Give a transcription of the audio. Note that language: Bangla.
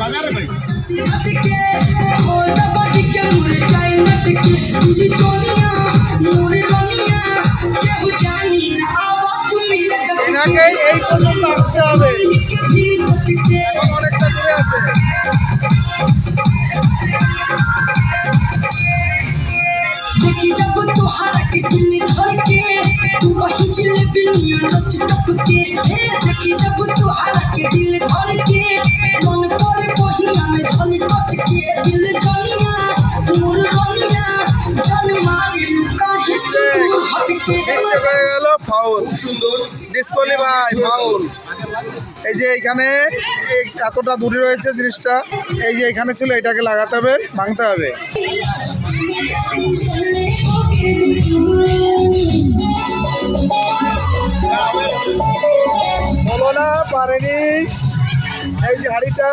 বাজারে ভাই এনাকে এই পর্যন্ত আসতে হবে, এখন অনেকটা দূরে আছে। देखी जब तुहारा के दिल धड़के तू वही जिलेबी नच टपके देखी जब तुहारा के दिल धड़के मन करे बहिया में धनी कस के दिल जनिया मोर रनिया जन मारे लुका हिस्टे হয়ে গেল ফাউল, ডিসকলি ভাই ফাউল। এই যে এইখানে এতটা দূরে রয়েছে জিনিসটা, এই যে এখানে ছিল, এটাকে লাগাতে হবে, ভাঙতে হবে। বলো না পারেনি, এই যে হাড়িটা